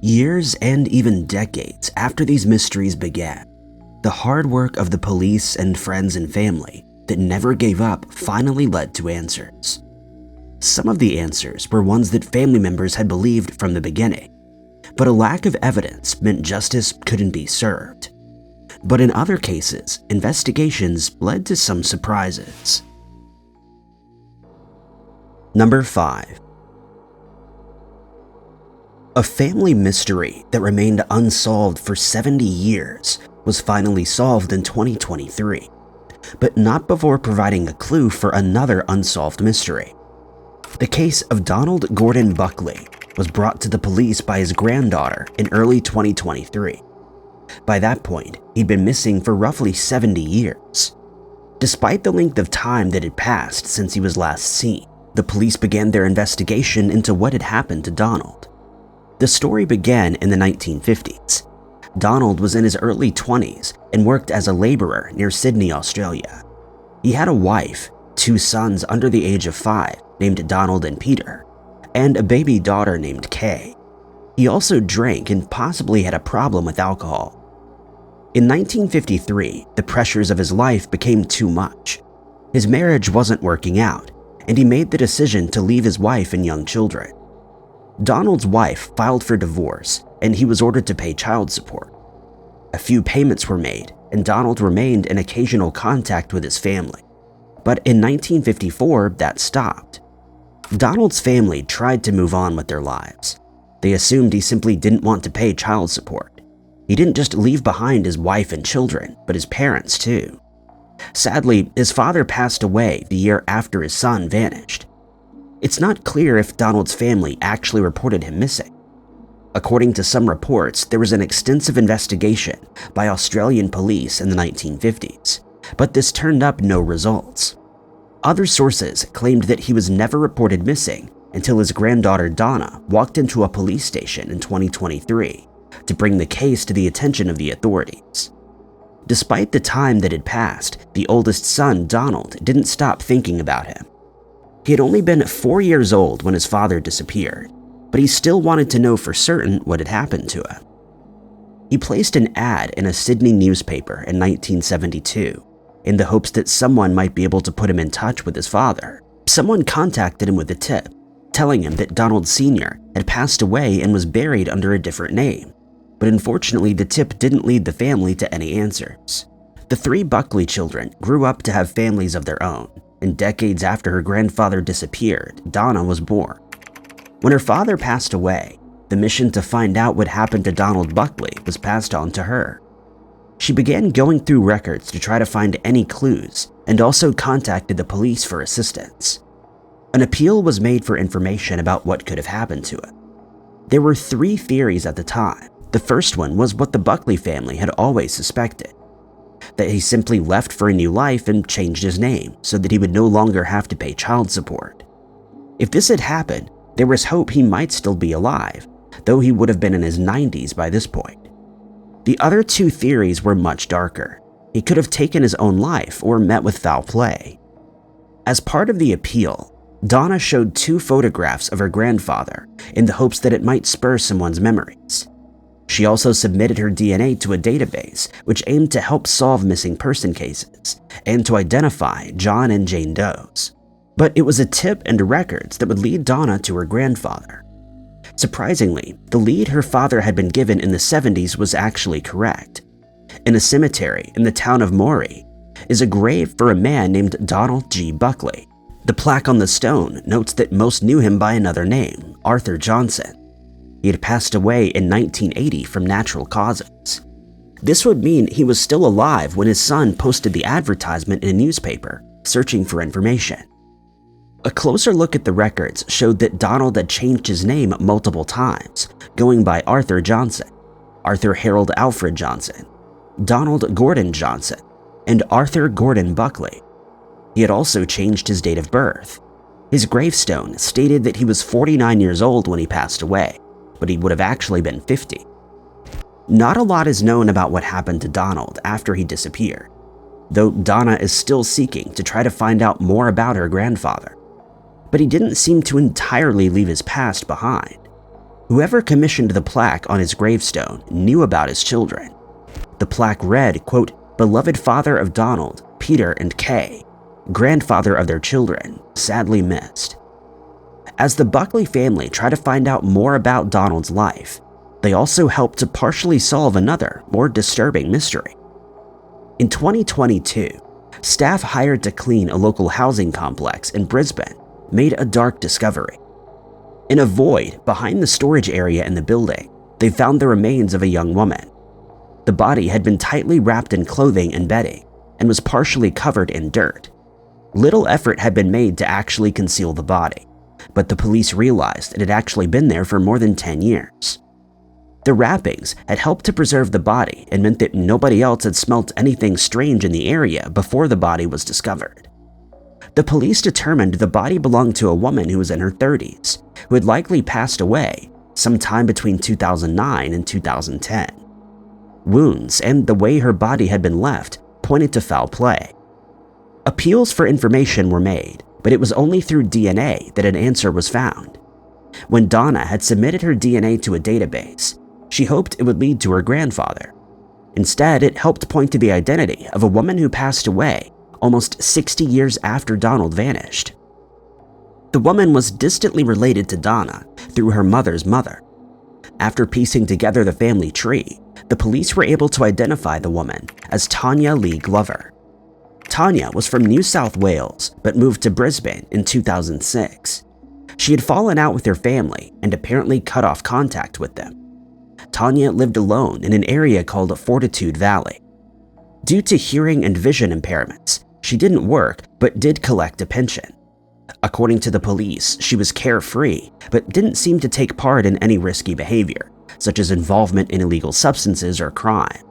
Years and even decades after these mysteries began, the hard work of the police and friends and family that never gave up finally led to answers. Some of the answers were ones that family members had believed from the beginning, but a lack of evidence meant justice couldn't be served. But in other cases, investigations led to some surprises. Number 5. A family mystery that remained unsolved for 70 years was finally solved in 2023, but not before providing a clue for another unsolved mystery. The case of Donald Gordon Buckley was brought to the police by his granddaughter in early 2023. By that point, he'd been missing for roughly 70 years. Despite the length of time that had passed since he was last seen, the police began their investigation into what had happened to Donald. The story began in the 1950s. Donald was in his early 20s and worked as a laborer near Sydney, Australia. He had a wife, 2 sons under the age of 5 named Donald and Peter, and a baby daughter named Kay. He also drank and possibly had a problem with alcohol. In 1953, the pressures of his life became too much. His marriage wasn't working out, and he made the decision to leave his wife and young children. Donald's wife filed for divorce, and he was ordered to pay child support. A few payments were made, and Donald remained in occasional contact with his family. But in 1954, that stopped. Donald's family tried to move on with their lives. They assumed he simply didn't want to pay child support. He didn't just leave behind his wife and children, but his parents too. Sadly, his father passed away the year after his son vanished. It's not clear if Donald's family actually reported him missing. According to some reports, there was an extensive investigation by Australian police in the 1950s, but this turned up no results. Other sources claimed that he was never reported missing until his granddaughter Donna walked into a police station in 2023 to bring the case to the attention of the authorities. Despite the time that had passed, the oldest son, Donald, didn't stop thinking about him. He had only been 4 years old when his father disappeared, but he still wanted to know for certain what had happened to him. He placed an ad in a Sydney newspaper in 1972 in the hopes that someone might be able to put him in touch with his father. Someone contacted him with a tip, telling him that Donald Sr. had passed away and was buried under a different name. But unfortunately, the tip didn't lead the family to any answers. The 3 Buckley children grew up to have families of their own, and decades after her grandfather disappeared, Donna was born. When her father passed away, the mission to find out what happened to Donald Buckley was passed on to her. She began going through records to try to find any clues and also contacted the police for assistance. An appeal was made for information about what could have happened to him. There were 3 theories at the time. The first one was what the Buckley family had always suspected, that he simply left for a new life and changed his name so that he would no longer have to pay child support. If this had happened, there was hope he might still be alive, though he would have been in his 90s by this point. The other 2 theories were much darker. He could have taken his own life or met with foul play. As part of the appeal, Donna showed 2 photographs of her grandfather in the hopes that it might spur someone's memories. She also submitted her DNA to a database which aimed to help solve missing person cases and to identify John and Jane Does. But it was a tip and records that would lead Donna to her grandfather. Surprisingly, the lead her father had been given in the 70s was actually correct. In a cemetery in the town of Moree is a grave for a man named Donald G. Buckley. The plaque on the stone notes that most knew him by another name, Arthur Johnson. He had passed away in 1980 from natural causes. This would mean he was still alive when his son posted the advertisement in a newspaper, searching for information. A closer look at the records showed that Donald had changed his name multiple times, going by Arthur Johnson, Arthur Harold Alfred Johnson, Donald Gordon Johnson, and Arthur Gordon Buckley. He had also changed his date of birth. His gravestone stated that he was 49 years old when he passed away, but he would have actually been 50. Not a lot is known about what happened to Donald after he disappeared, though Donna is still seeking to try to find out more about her grandfather. But he didn't seem to entirely leave his past behind. Whoever commissioned the plaque on his gravestone knew about his children. The plaque read, quote, "Beloved father of Donald, Peter, and Kay, grandfather of their children, sadly missed." As the Buckley family tried to find out more about Donald's life, they also helped to partially solve another, more disturbing mystery. In 2022, staff hired to clean a local housing complex in Brisbane made a dark discovery. In a void behind the storage area in the building, they found the remains of a young woman. The body had been tightly wrapped in clothing and bedding and was partially covered in dirt. Little effort had been made to actually conceal the body, but the police realized it had actually been there for more than 10 years. The wrappings had helped to preserve the body and meant that nobody else had smelt anything strange in the area before the body was discovered. The police determined the body belonged to a woman who was in her 30s, who had likely passed away sometime between 2009 and 2010. Wounds and the way her body had been left pointed to foul play. Appeals for information were made, but it was only through DNA that an answer was found. When Donna had submitted her DNA to a database, she hoped it would lead to her grandfather. Instead, it helped point to the identity of a woman who passed away almost 60 years after Donald vanished. The woman was distantly related to Donna through her mother's mother. After piecing together the family tree, the police were able to identify the woman as Tanya Lee Glover. Tanya was from New South Wales but moved to Brisbane in 2006. She had fallen out with her family and apparently cut off contact with them. Tanya lived alone in an area called Fortitude Valley. Due to hearing and vision impairments, she didn't work but did collect a pension. According to the police, she was carefree but didn't seem to take part in any risky behavior, such as involvement in illegal substances or crime.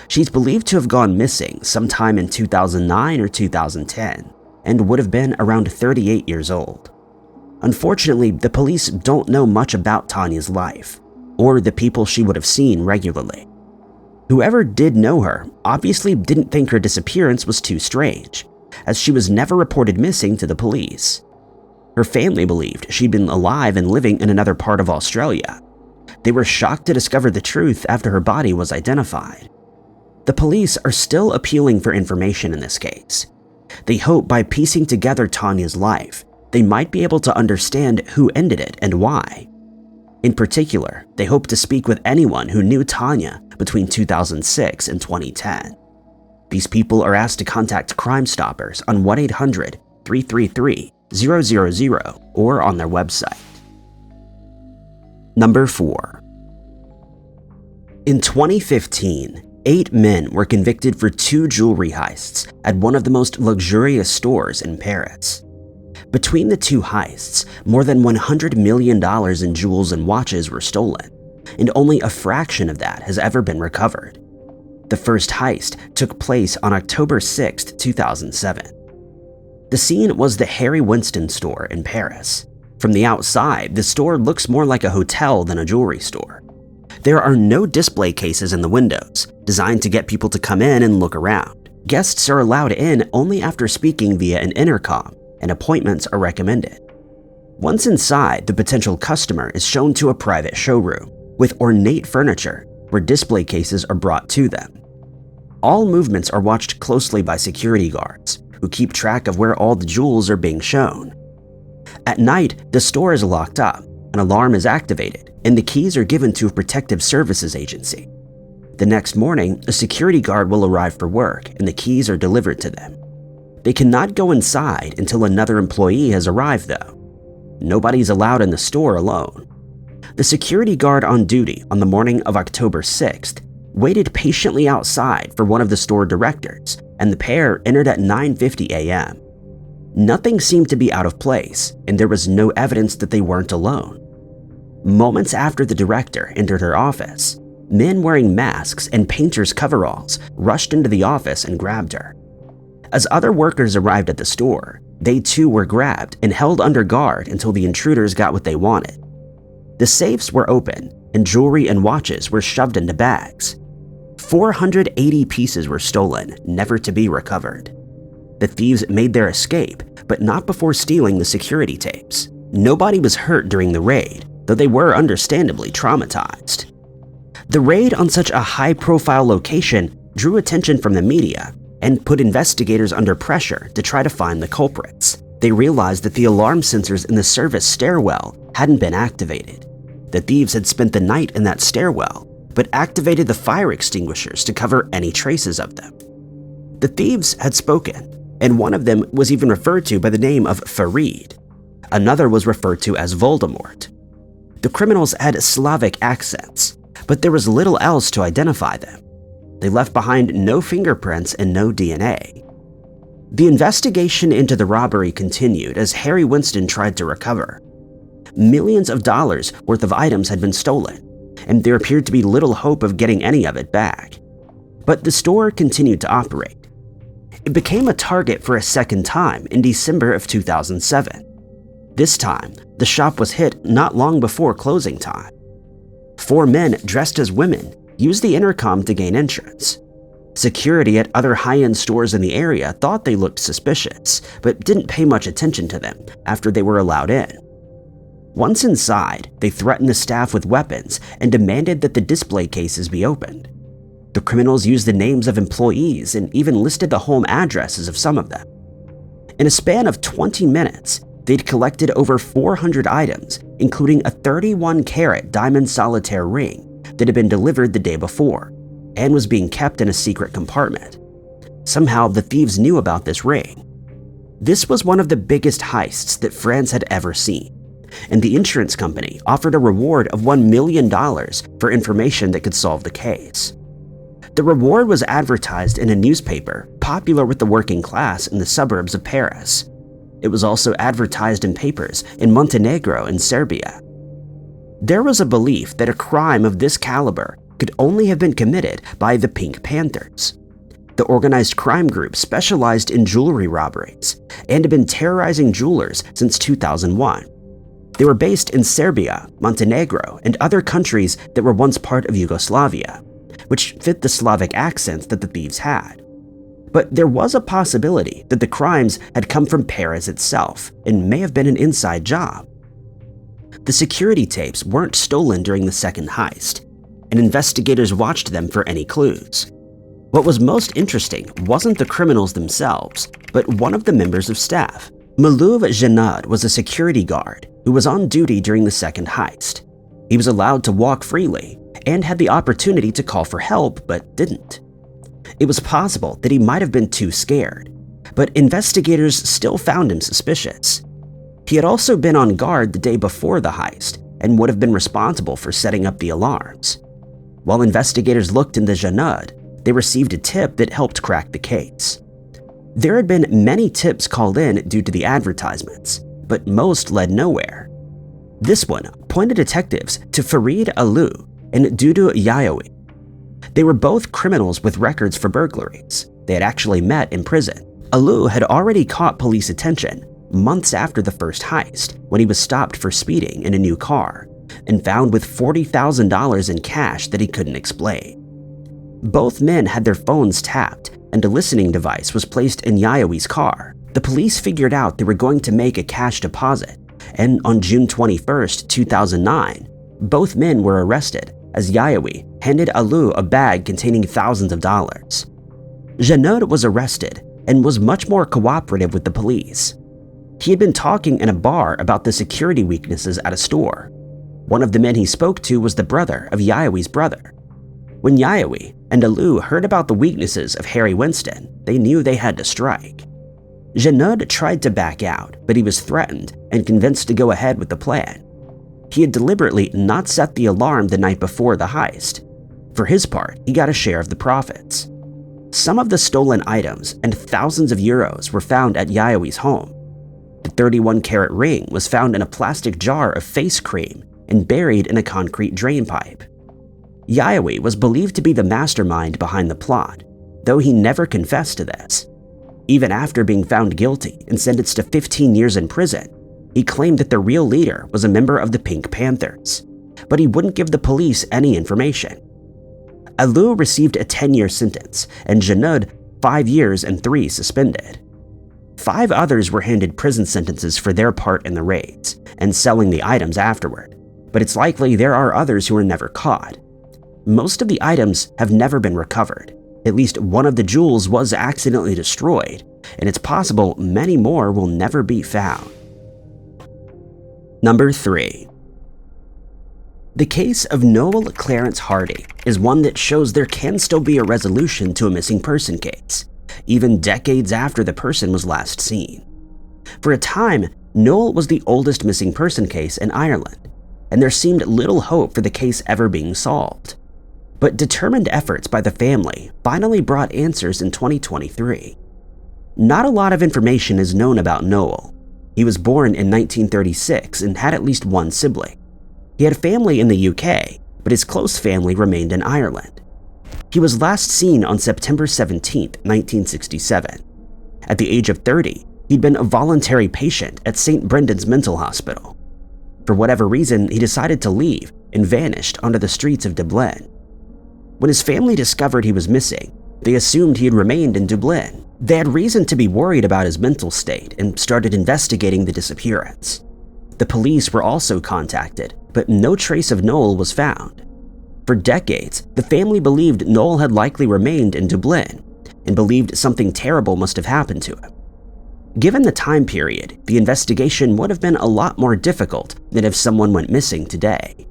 She's believed to have gone missing sometime in 2009 or 2010 and would have been around 38 years old. Unfortunately, the police don't know much about Tanya's life or the people she would have seen regularly. Whoever did know her obviously didn't think her disappearance was too strange, as she was never reported missing to the police. Her family believed she'd been alive and living in another part of Australia. They were shocked to discover the truth after her body was identified. The police are still appealing for information in this case. They hope by piecing together Tanya's life, they might be able to understand who ended it and why. In particular, they hope to speak with anyone who knew Tanya between 2006 and 2010. These people are asked to contact Crime Stoppers on 1-800-333-000 or on their website. Number 4. In 2015, 8 men were convicted for 2 jewelry heists at one of the most luxurious stores in Paris. Between the 2 heists, more than $100 million in jewels and watches were stolen, and only a fraction of that has ever been recovered. The first heist took place on October 6, 2007. The scene was the Harry Winston store in Paris. From the outside, the store looks more like a hotel than a jewelry store. There are no display cases in the windows, designed to get people to come in and look around. Guests are allowed in only after speaking via an intercom, and appointments are recommended. Once inside, the potential customer is shown to a private showroom with ornate furniture where display cases are brought to them. All movements are watched closely by security guards who keep track of where all the jewels are being shown. At night, the store is locked up, an alarm is activated, and the keys are given to a protective services agency. The next morning, a security guard will arrive for work and the keys are delivered to them. They cannot go inside until another employee has arrived though. Nobody's allowed in the store alone. The security guard on duty on the morning of October 6th waited patiently outside for one of the store directors, and the pair entered at 9:50 a.m. Nothing seemed to be out of place, and there was no evidence that they weren't alone. Moments after the director entered her office, men wearing masks and painters' coveralls rushed into the office and grabbed her. As other workers arrived at the store, they too were grabbed and held under guard until the intruders got what they wanted. The safes were opened, and jewelry and watches were shoved into bags. 480 pieces were stolen, never to be recovered. The thieves made their escape, but not before stealing the security tapes. Nobody was hurt during the raid, though they were understandably traumatized. The raid on such a high-profile location drew attention from the media and put investigators under pressure to try to find the culprits. They realized that the alarm sensors in the service stairwell hadn't been activated. The thieves had spent the night in that stairwell, but activated the fire extinguishers to cover any traces of them. The thieves had spoken, and one of them was even referred to by the name of Farid. Another was referred to as Voldemort. The criminals had Slavic accents, but there was little else to identify them. They left behind no fingerprints and no DNA. The investigation into the robbery continued as Harry Winston tried to recover. Millions of dollars worth of items had been stolen, and there appeared to be little hope of getting any of it back. But the store continued to operate. It became a target for a second time in December of 2007. This time, the shop was hit not long before closing time. 4 men dressed as women used the intercom to gain entrance. Security at other high-end stores in the area thought they looked suspicious, but didn't pay much attention to them after they were allowed in. Once inside, they threatened the staff with weapons and demanded that the display cases be opened. The criminals used the names of employees and even listed the home addresses of some of them. In a span of 20 minutes, they'd collected over 400 items, including a 31-carat diamond solitaire ring that had been delivered the day before and was being kept in a secret compartment. Somehow, the thieves knew about this ring. This was one of the biggest heists that France had ever seen, and the insurance company offered a reward of $1 million for information that could solve the case. The reward was advertised in a newspaper popular with the working class in the suburbs of Paris. It was also advertised in papers in Montenegro and Serbia. There was a belief that a crime of this caliber could only have been committed by the Pink Panthers. The organized crime group specialized in jewelry robberies and had been terrorizing jewelers since 2001. They were based in Serbia, Montenegro, and other countries that were once part of Yugoslavia, which fit the Slavic accents that the thieves had. But there was a possibility that the crimes had come from Paris itself and may have been an inside job. The security tapes weren't stolen during the second heist, and investigators watched them for any clues. What was most interesting wasn't the criminals themselves, but one of the members of staff. Malouf Janad was a security guard who was on duty during the second heist. He was allowed to walk freely and had the opportunity to call for help, but didn't. It was possible that he might have been too scared, but investigators still found him suspicious. He had also been on guard the day before the heist and would have been responsible for setting up the alarms. While investigators looked into Janad, they received a tip that helped crack the case. There had been many tips called in due to the advertisements, but most led nowhere. This one pointed detectives to Farid Alou and Dudu Yayoui. They were both criminals with records for burglaries. They had actually met in prison. Alou had already caught police attention months after the first heist when he was stopped for speeding in a new car and found with $40,000 in cash that he couldn't explain. Both men had their phones tapped and a listening device was placed in Yayoui's car. The police figured out they were going to make a cash deposit, and on June 21, 2009, both men were arrested as Yayoui handed Alou a bag containing thousands of dollars. Janad was arrested and was much more cooperative with the police. He had been talking in a bar about the security weaknesses at a store. One of the men he spoke to was the brother of Yayoui's brother. When Yayoui and Alou heard about the weaknesses of Harry Winston, they knew they had to strike. Janad tried to back out, but he was threatened and convinced to go ahead with the plan. He had deliberately not set the alarm the night before the heist. For his part, he got a share of the profits. Some of the stolen items and thousands of euros were found at Yayoui's home. The 31-carat ring was found in a plastic jar of face cream and buried in a concrete drain pipe. Yayoui was believed to be the mastermind behind the plot, though he never confessed to this. Even after being found guilty and sentenced to 15 years in prison, he claimed that the real leader was a member of the Pink Panthers, but he wouldn't give the police any information. Alou received a 10-year sentence, and Janad 5 years and 3 suspended. 5 others were handed prison sentences for their part in the raids and selling the items afterward, but it's likely there are others who were never caught. Most of the items have never been recovered. At least one of the jewels was accidentally destroyed, and it's possible many more will never be found. Number 3. The case of Noel Clarence Hardy is one that shows there can still be a resolution to a missing person case, even decades after the person was last seen. For a time, Noel was the oldest missing person case in Ireland, and there seemed little hope for the case ever being solved. But determined efforts by the family finally brought answers in 2023. Not a lot of information is known about Noel. He was born in 1936 and had at least one sibling. He had family in the UK, but his close family remained in Ireland. He was last seen on September 17, 1967. At the age of 30, he'd been a voluntary patient at St. Brendan's Mental Hospital. For whatever reason, he decided to leave and vanished onto the streets of Dublin. When his family discovered he was missing, they assumed he had remained in Dublin. They had reason to be worried about his mental state and started investigating the disappearance. The police were also contacted, but no trace of Noel was found. For decades, the family believed Noel had likely remained in Dublin and believed something terrible must have happened to him. Given the time period, the investigation would have been a lot more difficult than if someone went missing today.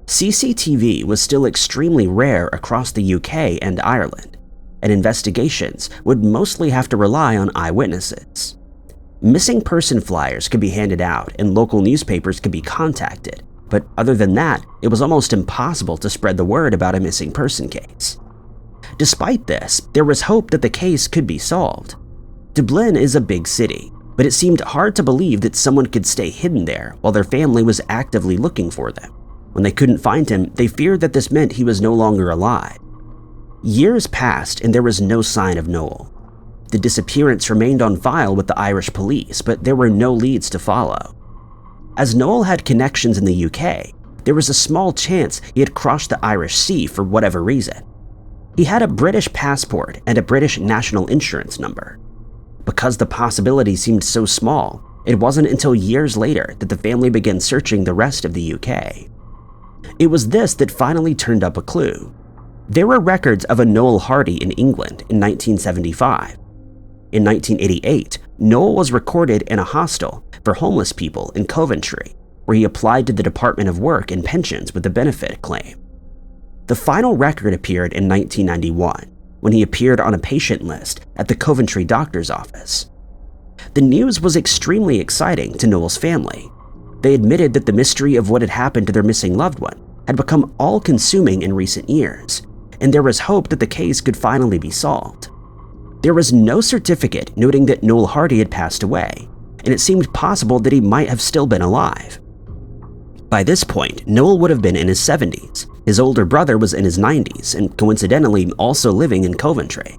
CCTV was still extremely rare across the UK and Ireland, and investigations would mostly have to rely on eyewitnesses. Missing person flyers could be handed out and local newspapers could be contacted, but other than that, it was almost impossible to spread the word about a missing person case. Despite this, there was hope that the case could be solved. Dublin is a big city, but it seemed hard to believe that someone could stay hidden there while their family was actively looking for them. When they couldn't find him, they feared that this meant he was no longer alive. Years passed and there was no sign of Noel. The disappearance remained on file with the Irish police, but there were no leads to follow. As Noel had connections in the UK, there was a small chance he had crossed the Irish Sea for whatever reason. He had a British passport and a British national insurance number. Because the possibility seemed so small, it wasn't until years later that the family began searching the rest of the UK. It was this that finally turned up a clue. There were records of a Noel Hardy in England in 1975. In 1988, Noel was recorded in a hostel for homeless people in Coventry, where he applied to the Department of Work and Pensions with a benefit claim. The final record appeared in 1991, when he appeared on a patient list at the Coventry doctor's office. The news was extremely exciting to Noel's family. They admitted that the mystery of what had happened to their missing loved one had become all-consuming in recent years, and there was hope that the case could finally be solved. There was no certificate noting that Noel Hardy had passed away, and it seemed possible that he might have still been alive. By this point, Noel would have been in his 70s. His older brother was in his 90s and coincidentally also living in Coventry.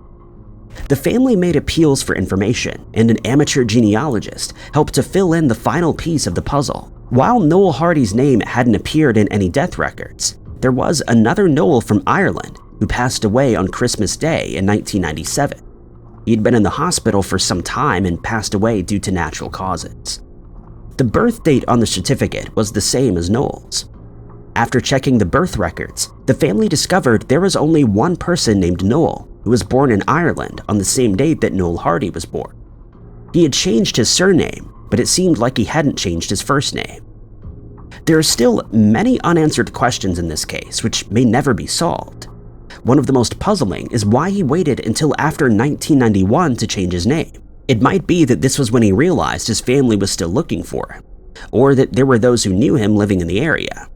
The family made appeals for information, and an amateur genealogist helped to fill in the final piece of the puzzle. While Noel Hardy's name hadn't appeared in any death records, there was another Noel from Ireland who passed away on Christmas Day in 1997. He'd been in the hospital for some time and passed away due to natural causes. The birth date on the certificate was the same as Noel's. After checking the birth records, the family discovered there was only one person named Noel who was born in Ireland on the same date that Noel Hardy was born. He had changed his surname, but it seemed like he hadn't changed his first name. There are still many unanswered questions in this case which may never be solved. One of the most puzzling is why he waited until after 1991 to change his name. It might be that this was when he realized his family was still looking for him, or that there were those who knew him living in the area.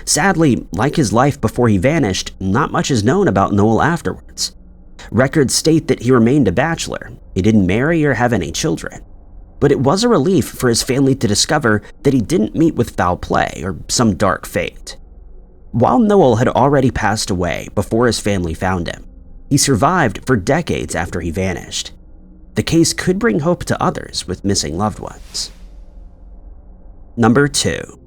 Sadly, like his life before he vanished, not much is known about Noel afterwards. Records state that he remained a bachelor. He didn't marry or have any children. But it was a relief for his family to discover that he didn't meet with foul play or some dark fate. While Noel had already passed away before his family found him, he survived for decades after he vanished. The case could bring hope to others with missing loved ones. Number 2.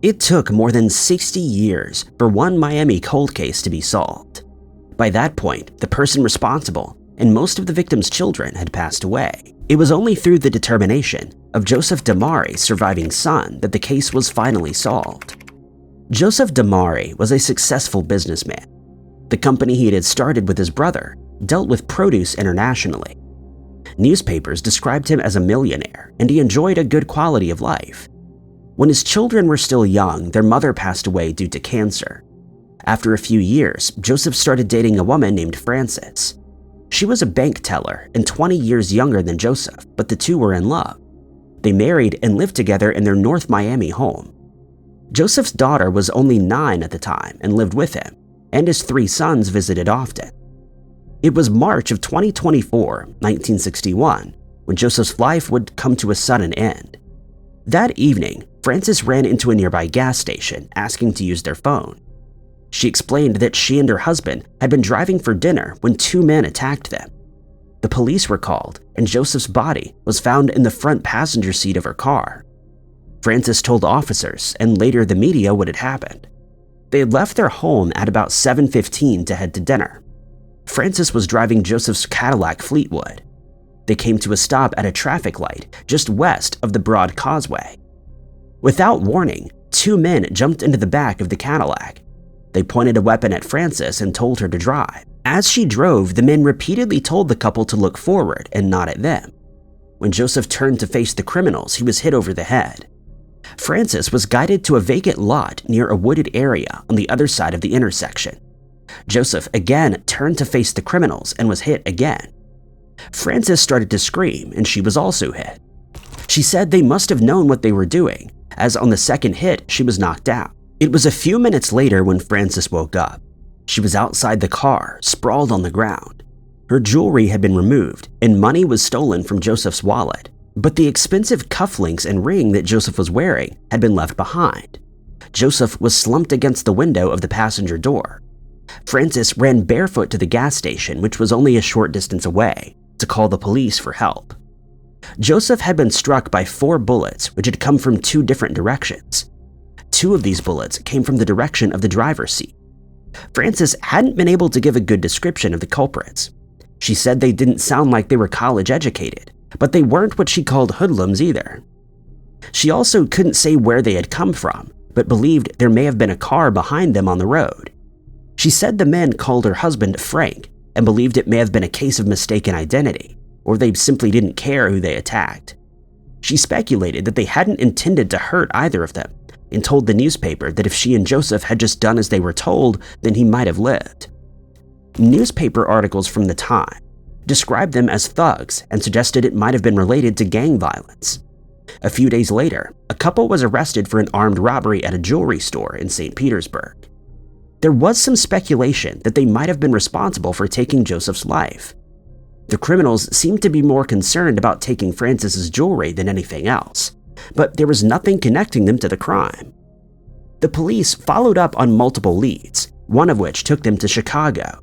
It took more than 60 years for one Miami cold case to be solved. By that point, the person responsible and most of the victim's children had passed away. It was only through the determination of Joseph DeMare's surviving son that the case was finally solved. Joseph DeMare was a successful businessman. The company he had started with his brother dealt with produce internationally. Newspapers described him as a millionaire, and he enjoyed a good quality of life. When his children were still young, their mother passed away due to cancer. After a few years, Joseph started dating a woman named Frances. She was a bank teller and 20 years younger than Joseph, but the two were in love. They married and lived together in their North Miami home. Joseph's daughter was only 9 at the time and lived with him, and his 3 sons visited often. It was March of 2024, 1961, when Joseph's life would come to a sudden end. That evening, Frances ran into a nearby gas station asking to use their phone. She explained that she and her husband had been driving for dinner when 2 men attacked them. The police were called, and Joseph's body was found in the front passenger seat of her car. Frances told officers and later the media what had happened. They had left their home at about 7:15 to head to dinner. Frances was driving Joseph's Cadillac Fleetwood. They came to a stop at a traffic light just west of the Broad Causeway. Without warning, 2 men jumped into the back of the Cadillac. They pointed a weapon at Frances and told her to drive. As she drove, the men repeatedly told the couple to look forward and not at them. When Joseph turned to face the criminals, he was hit over the head. Frances was guided to a vacant lot near a wooded area on the other side of the intersection. Joseph again turned to face the criminals and was hit again. Frances started to scream, and she was also hit. She said they must have known what they were doing, as on the second hit, she was knocked out. It was a few minutes later when Frances woke up. She was outside the car, sprawled on the ground. Her jewelry had been removed, and money was stolen from Joseph's wallet, but the expensive cufflinks and ring that Joseph was wearing had been left behind. Joseph was slumped against the window of the passenger door. Frances ran barefoot to the gas station, which was only a short distance away, to call the police for help. Joseph had been struck by 4 bullets, which had come from 2 different directions. 2 of these bullets came from the direction of the driver's seat. Frances hadn't been able to give a good description of the culprits. She said they didn't sound like they were college educated, but they weren't what she called hoodlums either. She also couldn't say where they had come from, but believed there may have been a car behind them on the road. She said the men called her husband Frank and believed it may have been a case of mistaken identity, or they simply didn't care who they attacked. She speculated that they hadn't intended to hurt either of them and told the newspaper that if she and Joseph had just done as they were told, then he might have lived. Newspaper articles from the time described them as thugs and suggested it might have been related to gang violence. A few days later, a couple was arrested for an armed robbery at a jewelry store in St. Petersburg. There was some speculation that they might have been responsible for taking Joseph's life. The criminals seemed to be more concerned about taking Frances's jewelry than anything else, but there was nothing connecting them to the crime. The police followed up on multiple leads, one of which took them to Chicago,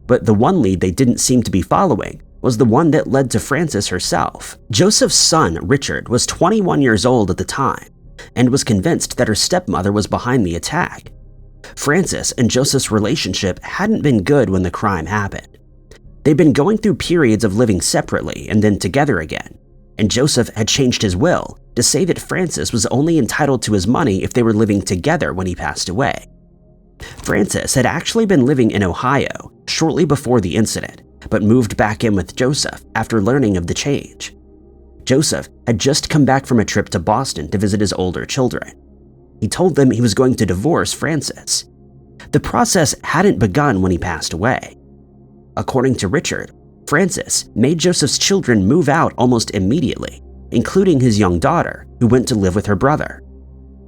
but the one lead they didn't seem to be following was the one that led to Frances herself. Joseph's son, Richard, was 21 years old at the time and was convinced that her stepmother was behind the attack. Frances and Joseph's relationship hadn't been good when the crime happened. They'd been going through periods of living separately and then together again, and Joseph had changed his will to say that Frances was only entitled to his money if they were living together when he passed away. Frances had actually been living in Ohio shortly before the incident, but moved back in with Joseph after learning of the change. Joseph had just come back from a trip to Boston to visit his older children. He told them he was going to divorce Frances. The process hadn't begun when he passed away. According to Richard, Frances made Joseph's children move out almost immediately, including his young daughter, who went to live with her brother.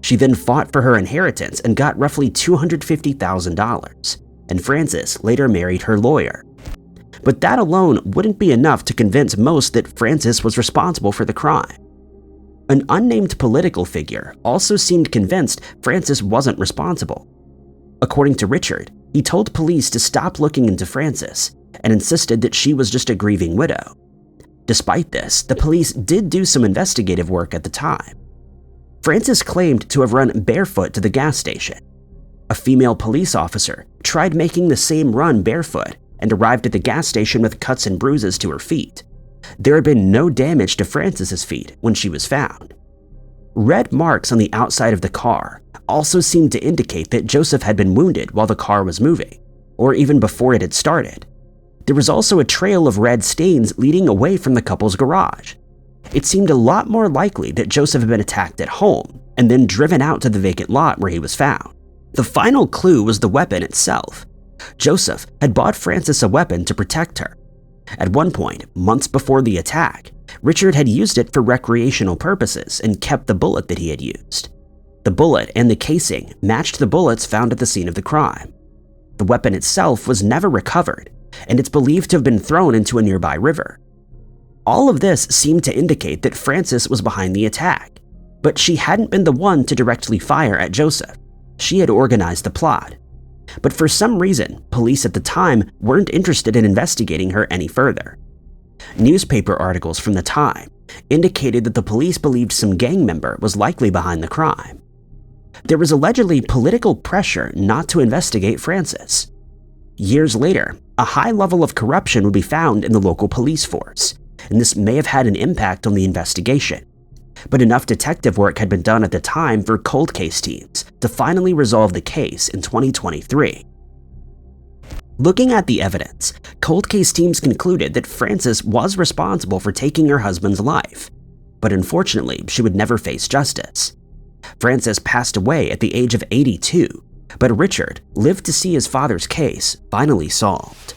She then fought for her inheritance and got roughly $250,000, and Frances later married her lawyer. But that alone wouldn't be enough to convince most that Frances was responsible for the crime. An unnamed political figure also seemed convinced Frances wasn't responsible. According to Richard, he told police to stop looking into Frances and insisted that she was just a grieving widow. Despite this, the police did do some investigative work at the time. Frances claimed to have run barefoot to the gas station. A female police officer tried making the same run barefoot and arrived at the gas station with cuts and bruises to her feet. There had been no damage to Frances's feet when she was found. Red marks on the outside of the car also seemed to indicate that Joseph had been wounded while the car was moving, or even before it had started. There was also a trail of red stains leading away from the couple's garage. It seemed a lot more likely that Joseph had been attacked at home and then driven out to the vacant lot where he was found. The final clue was the weapon itself. Joseph had bought Frances a weapon to protect her. At one point, months before the attack, Richard had used it for recreational purposes and kept the bullet that he had used. The bullet and the casing matched the bullets found at the scene of the crime. The weapon itself was never recovered, and it's believed to have been thrown into a nearby river. All of this seemed to indicate that Frances was behind the attack, but she hadn't been the one to directly fire at Joseph. She had organized the plot. But for some reason, police at the time weren't interested in investigating her any further. Newspaper articles from the time indicated that the police believed some gang member was likely behind the crime. There was allegedly political pressure not to investigate Frances. Years later, a high level of corruption would be found in the local police force, and this may have had an impact on the investigation. But enough detective work had been done at the time for cold case teams to finally resolve the case in 2023. Looking at the evidence, cold case teams concluded that Frances was responsible for taking her husband's life, but unfortunately, she would never face justice. Frances passed away at the age of 82, but Richard lived to see his father's case finally solved.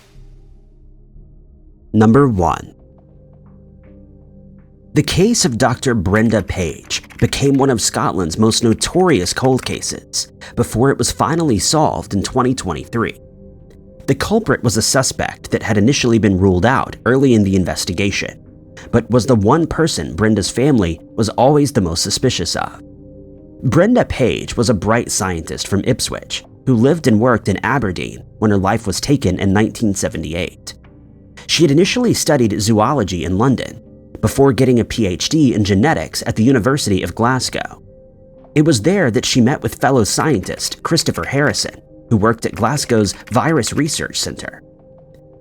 Number 1. The case of Dr. Brenda Page became one of Scotland's most notorious cold cases before it was finally solved in 2023. The culprit was a suspect that had initially been ruled out early in the investigation, but was the one person Brenda's family was always the most suspicious of. Brenda Page was a bright scientist from Ipswich who lived and worked in Aberdeen when her life was taken in 1978. She had initially studied zoology in London before getting a PhD in genetics at the University of Glasgow. It was there that she met with fellow scientist Christopher Harrison, who worked at Glasgow's Virus Research Centre.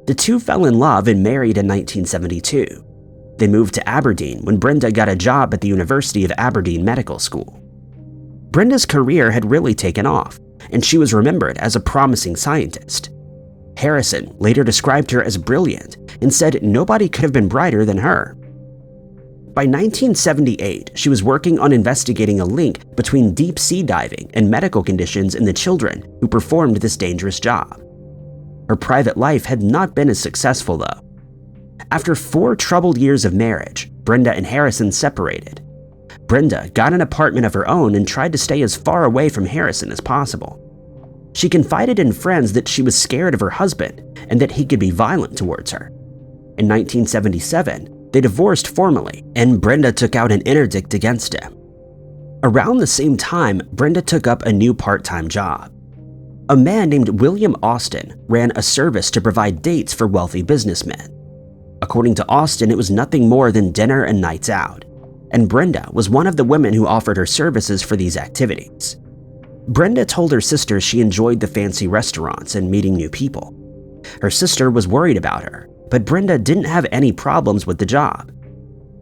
The two fell in love and married in 1972. They moved to Aberdeen when Brenda got a job at the University of Aberdeen Medical School. Brenda's career had really taken off, and she was remembered as a promising scientist. Harrison later described her as brilliant and said nobody could have been brighter than her. By 1978, she was working on investigating a link between deep sea diving and medical conditions in the children who performed this dangerous job. Her private life had not been as successful, though. After 4 troubled years of marriage, Brenda and Harrison separated. Brenda got an apartment of her own and tried to stay as far away from Harrison as possible. She confided in friends that she was scared of her husband and that he could be violent towards her. In 1977, they divorced formally, and Brenda took out an interdict against him. Around the same time, Brenda took up a new part-time job. A man named William Austin ran a service to provide dates for wealthy businessmen. According to Austin, it was nothing more than dinner and nights out, and Brenda was one of the women who offered her services for these activities. Brenda told her sister she enjoyed the fancy restaurants and meeting new people. Her sister was worried about her, but Brenda didn't have any problems with the job.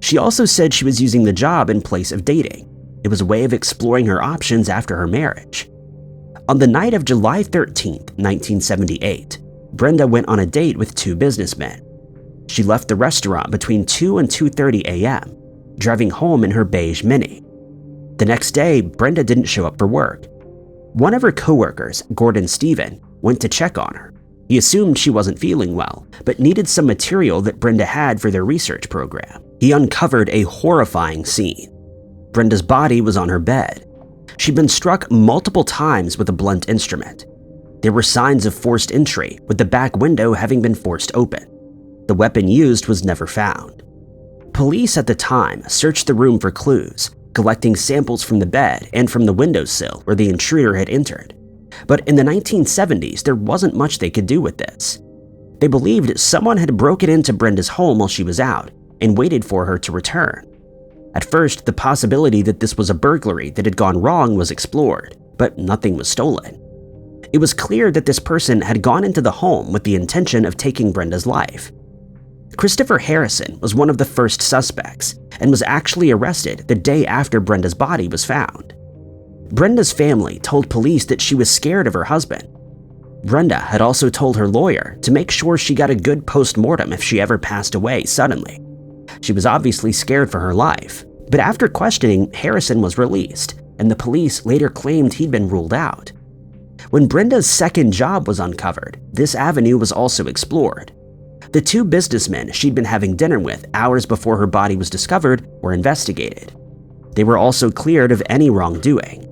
She also said she was using the job in place of dating. It was a way of exploring her options after her marriage. On the night of July 13, 1978, Brenda went on a date with 2 businessmen. She left the restaurant between 2 and 2:30 a.m., driving home in her beige Mini. The next day, Brenda didn't show up for work. One of her coworkers, Gordon Stephen, went to check on her. He assumed she wasn't feeling well, but needed some material that Brenda had for their research program. He uncovered a horrifying scene. Brenda's body was on her bed. She'd been struck multiple times with a blunt instrument. There were signs of forced entry, with the back window having been forced open. The weapon used was never found. Police at the time searched the room for clues, collecting samples from the bed and from the windowsill where the intruder had entered. But in the 1970s, there wasn't much they could do with this. They believed someone had broken into Brenda's home while she was out and waited for her to return. At first, the possibility that this was a burglary that had gone wrong was explored, but nothing was stolen. It was clear that this person had gone into the home with the intention of taking Brenda's life. Christopher Harrison was one of the first suspects and was actually arrested the day after Brenda's body was found. Brenda's family told police that she was scared of her husband. Brenda had also told her lawyer to make sure she got a good post-mortem if she ever passed away suddenly. She was obviously scared for her life, but after questioning, Harrison was released, and the police later claimed he'd been ruled out. When Brenda's second job was uncovered, this avenue was also explored. The two businessmen she'd been having dinner with hours before her body was discovered were investigated. They were also cleared of any wrongdoing.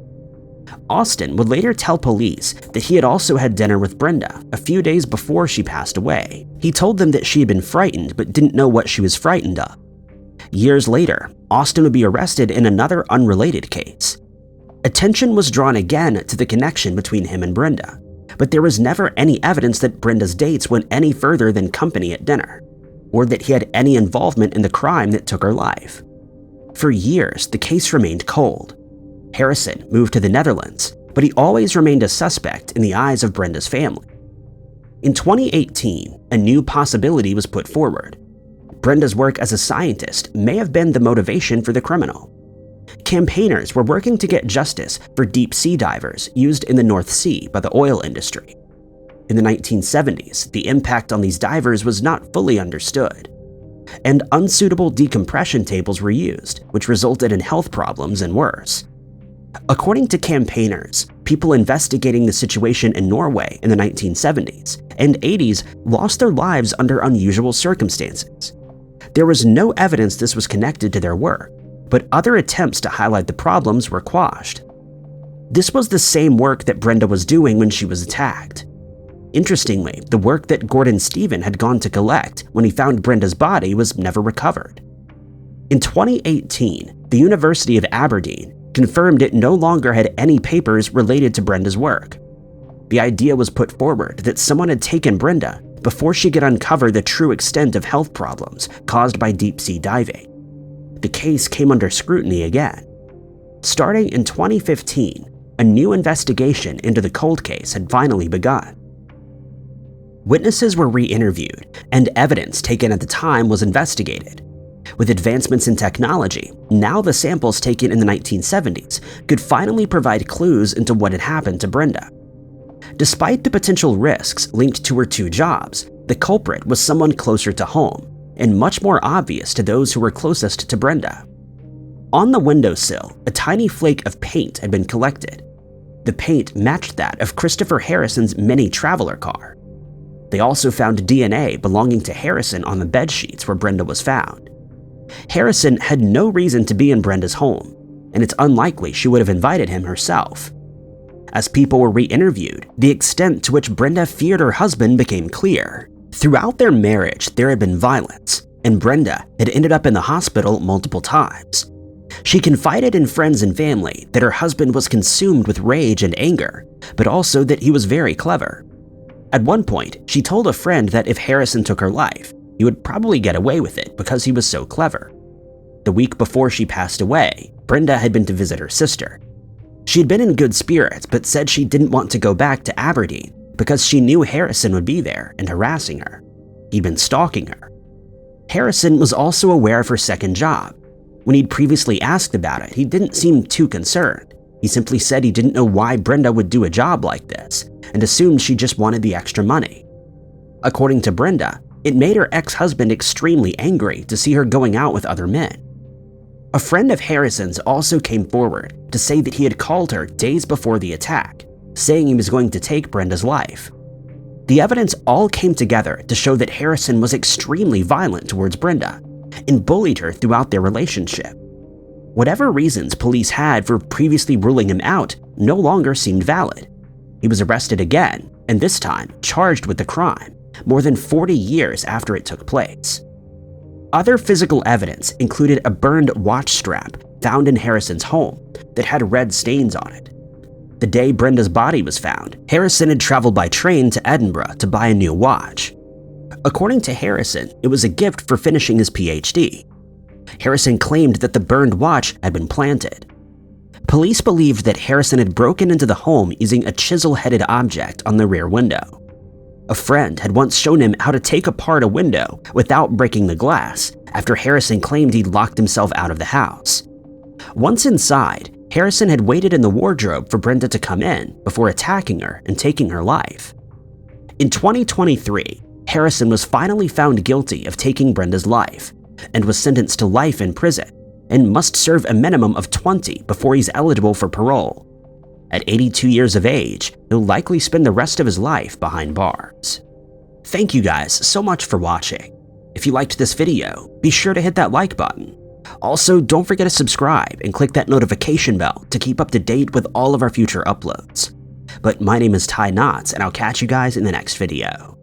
Austin would later tell police that he had also had dinner with Brenda a few days before she passed away. He told them that she had been frightened but didn't know what she was frightened of. Years later, Austin would be arrested in another unrelated case. Attention was drawn again to the connection between him and Brenda, but there was never any evidence that Brenda's dates went any further than company at dinner, or that he had any involvement in the crime that took her life. For years, the case remained cold. Harrison moved to the Netherlands, but he always remained a suspect in the eyes of Brenda's family. In 2018, a new possibility was put forward. Brenda's work as a scientist may have been the motivation for the criminal. Campaigners were working to get justice for deep-sea divers used in the North Sea by the oil industry. In the 1970s, the impact on these divers was not fully understood, and unsuitable decompression tables were used, which resulted in health problems and worse. According to campaigners, people investigating the situation in Norway in the 1970s and 80s lost their lives under unusual circumstances. There was no evidence this was connected to their work, but other attempts to highlight the problems were quashed. This was the same work that Brenda was doing when she was attacked. Interestingly, the work that Gordon Stephen had gone to collect when he found Brenda's body was never recovered. In 2018, the University of Aberdeen confirmed it no longer had any papers related to Brenda's work. The idea was put forward that someone had taken Brenda before she could uncover the true extent of health problems caused by deep-sea diving. The case came under scrutiny again. Starting in 2015, a new investigation into the cold case had finally begun. Witnesses were re-interviewed, and evidence taken at the time was investigated. With advancements in technology, now the samples taken in the 1970s could finally provide clues into what had happened to Brenda. Despite the potential risks linked to her two jobs, the culprit was someone closer to home, and much more obvious to those who were closest to Brenda. On the windowsill, a tiny flake of paint had been collected. The paint matched that of Christopher Harrison's mini traveler car. They also found DNA belonging to Harrison on the bedsheets where Brenda was found. Harrison had no reason to be in Brenda's home, and it's unlikely she would have invited him herself. As people were re-interviewed, the extent to which Brenda feared her husband became clear. Throughout their marriage, there had been violence, and Brenda had ended up in the hospital multiple times. She confided in friends and family that her husband was consumed with rage and anger, but also that he was very clever. At one point, she told a friend that if Harrison took her life, he would probably get away with it because he was so clever. The week before she passed away, Brenda had been to visit her sister. She had been in good spirits, but said she didn't want to go back to Aberdeen because she knew Harrison would be there and harassing her. He'd been stalking her. Harrison was also aware of her second job. When he'd previously asked about it, he didn't seem too concerned. He simply said he didn't know why Brenda would do a job like this and assumed she just wanted the extra money. According to Brenda, it made her ex-husband extremely angry to see her going out with other men. A friend of Harrison's also came forward to say that he had called her days before the attack, saying he was going to take Brenda's life. The evidence all came together to show that Harrison was extremely violent towards Brenda and bullied her throughout their relationship. Whatever reasons police had for previously ruling him out no longer seemed valid. He was arrested again, and this time charged with the crime, more than 40 years after it took place. Other physical evidence included a burned watch strap found in Harrison's home that had red stains on it. The day Brenda's body was found, Harrison had traveled by train to Edinburgh to buy a new watch. According to Harrison, it was a gift for finishing his PhD. Harrison claimed that the burned watch had been planted. Police believed that Harrison had broken into the home using a chisel-headed object on the rear window. A friend had once shown him how to take apart a window without breaking the glass after Harrison claimed he'd locked himself out of the house. Once inside, Harrison had waited in the wardrobe for Brenda to come in before attacking her and taking her life. In 2023, Harrison was finally found guilty of taking Brenda's life and was sentenced to life in prison and must serve a minimum of 20 before he's eligible for parole. At 82 years of age, he'll likely spend the rest of his life behind bars. Thank you guys so much for watching. If you liked this video, be sure to hit that like button. Also, don't forget to subscribe and click that notification bell to keep up to date with all of our future uploads. But my name is Ty Knotts, and I'll catch you guys in the next video.